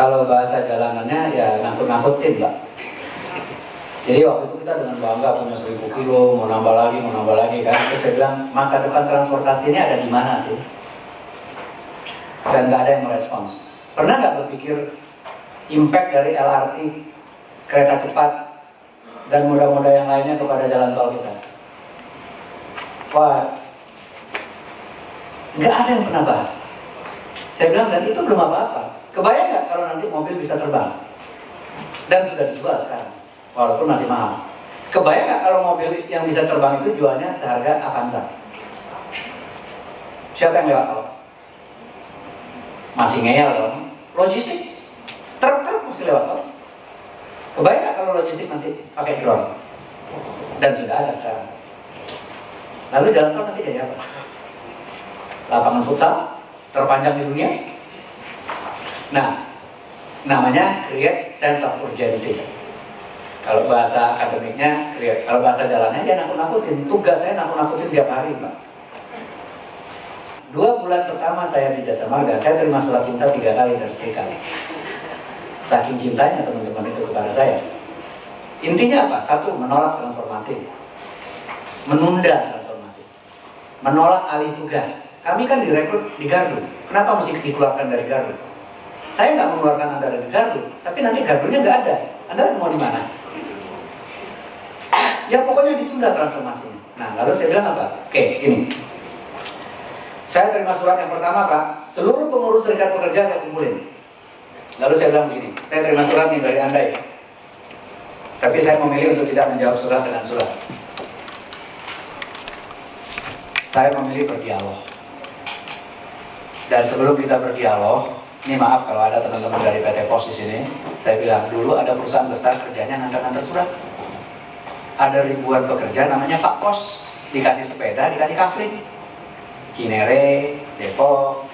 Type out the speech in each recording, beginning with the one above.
Kalau bahasa jalanannya ya ngangkut-ngangkutin Pak. Jadi waktu itu kita dengan bangga punya 1000 kilo, mau nambah lagi kan. Terus saya bilang, masa depan transportasi ini ada di mana sih? Dan nggak ada yang merespons. Pernah nggak berpikir impact dari LRT, kereta cepat, dan moda-moda yang lainnya kepada jalan tol kita? Wah, nggak ada yang pernah bahas. Saya bilang, dan itu belum apa-apa. Kebayang nggak kalau nanti mobil bisa terbang? Dan sudah dijual sekarang, walaupun masih mahal. Kebayang nggak kalau mobil yang bisa terbang itu jualnya seharga Avanza? Siapa yang lewat tol? Masih ngeyel dong. Logistik, truk masih lewat tol. Kebayang nggak kalau logistik nanti pakai drone? Dan sudah ada sekarang. Lalu jalan tol nanti jadi apa? Lapangan futsal terpanjang di dunia. Nah, namanya create sense of urgency. Kalau bahasa akademiknya create, kalau bahasa jalannya dia nakut-nakutin. Tugas saya nakut-nakutin tiap hari, Pak. 2 bulan pertama saya di Jasa Marga, saya terima surat cinta 3 kali dari Sri Kandi. Saking cintanya teman-teman itu kepada saya. Intinya apa? 1, menolak transformasi, menunda transformasi, menolak alih tugas. Kami kan direkrut di Gardu. Kenapa mesti dikeluarkan dari Gardu? Saya nggak mengeluarkan Anda dari Gardu, tapi nanti Gardunya nggak ada. Anda mau di mana? Ya pokoknya ditunda transformasinya. Nah, lalu saya bilang apa? Oke, gini. Saya terima surat yang pertama, Pak. Seluruh pengurus serikat pekerja saya kumpulin. Lalu saya bilang begini, saya terima surat nih dari Anda ya. Tapi saya memilih untuk tidak menjawab surat dengan surat. Saya memilih berdialog. Dan sebelum kita berdialog, ini maaf kalau ada teman-teman dari PT Pos di sini, saya bilang dulu ada perusahaan besar kerjanya ngantar-ngantar surat. Ada ribuan pekerja namanya Pak Pos, dikasih sepeda, dikasih kafling. Cinere, Depok.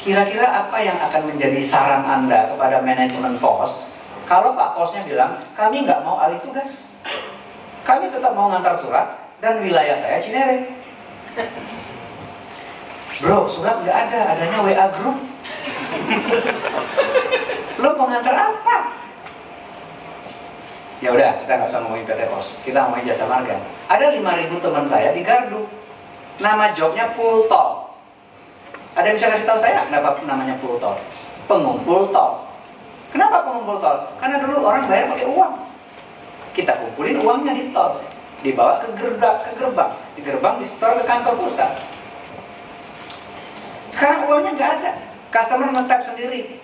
Kira-kira apa yang akan menjadi saran Anda kepada manajemen Pos kalau Pak Posnya bilang, kami nggak mau alih tugas, kami tetap mau ngantar surat dan wilayah saya Cinere. Bro, surat nggak ada, adanya WA group. Lo mau ngantar apa? Ya udah, kita nggak usah ngomongin PT Pos, kita ngomongin Jasa Marga. Ada 5.000 teman saya di Gardu. Nama jobnya pool tol. Ada yang bisa kasih tahu saya kenapa namanya pool tol? Pengumpul tol. Kenapa pengumpul tol? Karena dulu orang bayar pakai uang. Kita kumpulin uangnya di tol, dibawa ke gerbang, di gerbang di store ke kantor pusat. Sekarang uangnya nggak ada, customer nge-tap sendiri.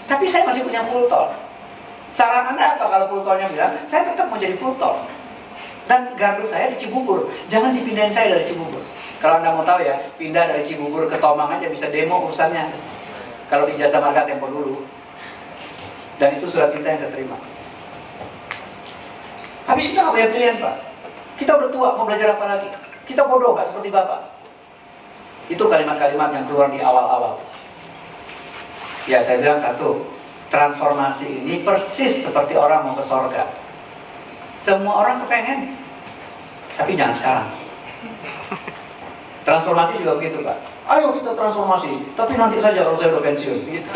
Tapi saya masih punya pool tol. Saran Anda apa kalau pool tolnya bilang, saya tetap mau jadi pool tol. Dan Gardu saya di Cibubur, jangan dipindahin saya dari Cibubur. Kalau Anda mau tahu ya, pindah dari Cibubur ke Tomang aja bisa demo urusannya. Kalau di Jasa Marga tempo dulu. Dan itu surat cinta yang saya terima. Habis kita nggak punya pilihan, Pak. Kita udah tua, mau belajar apa lagi? Kita bodoh, nggak seperti Bapak. Itu kalimat-kalimat yang keluar di awal-awal. Ya, saya bilang 1, transformasi ini persis seperti orang mau ke sorga. Semua orang kepengen, tapi jangan sekarang. Transformasi juga begitu, Pak. Ayo kita transformasi, tapi nanti saja kalau saya udah pensiun. Gitu.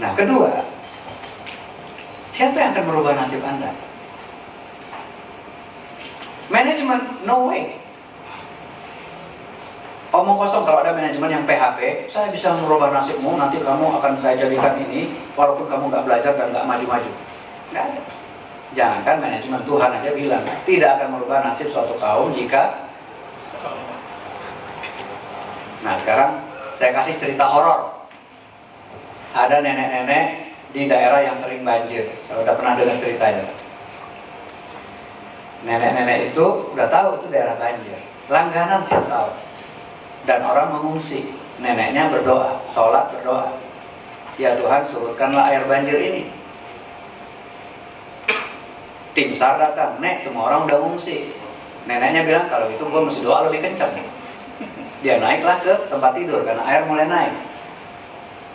Nah, kedua, siapa yang akan merubah nasib Anda? Manajemen, no way. Omong kosong kalau ada manajemen yang PHP, saya bisa merubah nasibmu, nanti kamu akan saya jadikan ini, walaupun kamu nggak belajar dan nggak maju-maju. Nggak ada. Jangankan manajemen, Tuhan aja bilang tidak akan merubah nasib suatu kaum jika. Nah, sekarang saya kasih cerita horor. Ada nenek-nenek di daerah yang sering banjir. Kalau udah pernah dengar ceritanya, nenek-nenek itu udah tahu itu daerah banjir, langganan tiap tahun. Dan orang mengungsi. Neneknya berdoa, sholat berdoa, ya Tuhan surutkanlah air banjir ini. Tim SAR datang, nek semua orang udah ngungsi. Neneknya bilang, kalau itu gue mesti doa lebih kencang. Dia naiklah ke tempat tidur karena air mulai naik.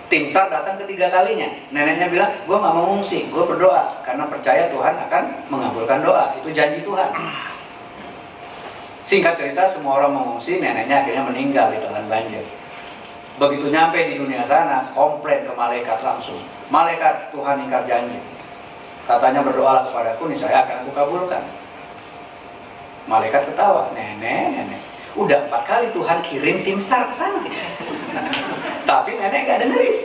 Tim SAR datang ketiga kalinya. Neneknya bilang, gue gak mau ngungsi, gue berdoa karena percaya Tuhan akan mengabulkan doa. Itu janji Tuhan. Singkat cerita, semua orang mengungsi, neneknya akhirnya meninggal di tangan banjir. Begitu nyampe di dunia sana, komplain ke malaikat langsung. Malaikat, Tuhan ingkar janji. Katanya berdoalah kepadaku, nih saya akan kukabulkan. Malaikat ketawa, nenek. Udah 4 kali Tuhan kirim tim SAR ke sana. Tapi nenek gak dengerin.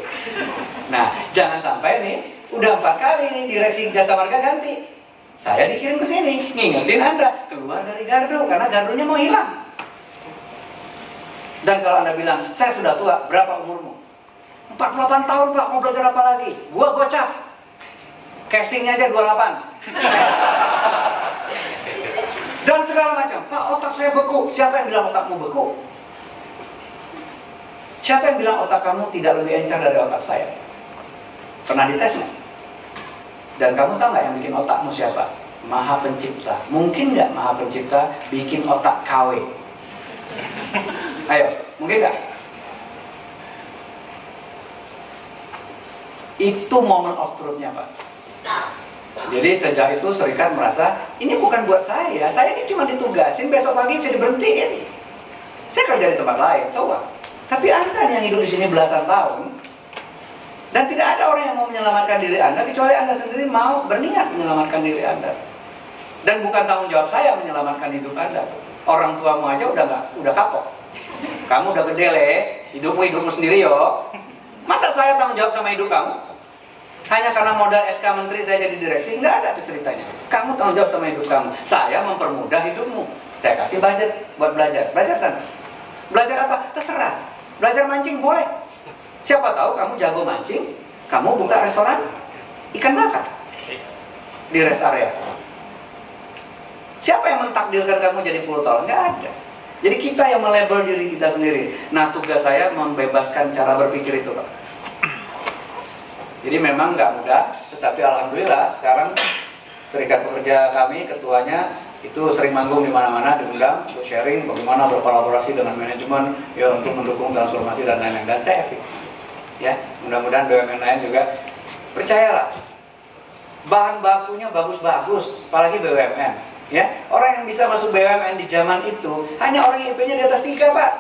Nah, jangan sampai nih, udah 4 kali nih direksi jasa marga ganti. Saya dikirim ke sini, ngingetin Anda keluar dari gardu karena gardunya mau hilang. Dan kalau Anda bilang, saya sudah tua, berapa umurmu? 48 tahun Pak, mau belajar apa lagi? Gua gocap. Casingnya aja 28. Dan segala macam. Pak, otak saya beku. Siapa yang bilang otakmu beku? Siapa yang bilang otak kamu tidak lebih encer dari otak saya? Pernah dites nggak? Dan kamu tahu nggak yang bikin otakmu siapa? Maha Pencipta. Mungkin nggak Maha Pencipta bikin otak KW? Ayo, mungkin nggak? Itu moment of truth-nya, Pak. Jadi sejak itu serikat merasa, ini bukan buat saya ini cuma ditugasin, besok pagi bisa diberhentiin. Saya kerja di tempat lain, so what? Tapi Anda yang hidup di sini belasan tahun, dan tidak ada orang yang mau menyelamatkan diri Anda, kecuali Anda sendiri mau berniat menyelamatkan diri Anda. Dan bukan tanggung jawab saya menyelamatkan hidup Anda. Orang tuamu aja udah kapok. Kamu udah gede le, hidupmu sendiri yo. Masa saya tanggung jawab sama hidup kamu? Hanya karena modal SK Menteri saya jadi direksi? Nggak ada tuh ceritanya. Kamu tanggung jawab sama hidup kamu. Saya mempermudah hidupmu. Saya kasih budget buat belajar. Belajar sana. Belajar apa? Terserah. Belajar mancing boleh. Siapa tahu kamu jago mancing, kamu buka restoran ikan bakar di rest area. Siapa yang mentakdirkan kamu jadi pultol? Nggak ada. Jadi kita yang melabel diri kita sendiri. Nah, tugas saya membebaskan cara berpikir itu, Pak. Jadi memang nggak mudah, tetapi alhamdulillah sekarang serikat pekerja kami, ketuanya itu sering manggung di mana-mana, diundang untuk sharing bagaimana berkolaborasi dengan manajemen ya untuk mendukung transformasi dan lain-lain. Dan saya yakin, ya mudah-mudahan BUMN lain juga percayalah, bahan bakunya bagus-bagus, apalagi BUMN. Ya, orang yang bisa masuk BUMN di zaman itu hanya orang yang IP-nya di atas 3, Pak.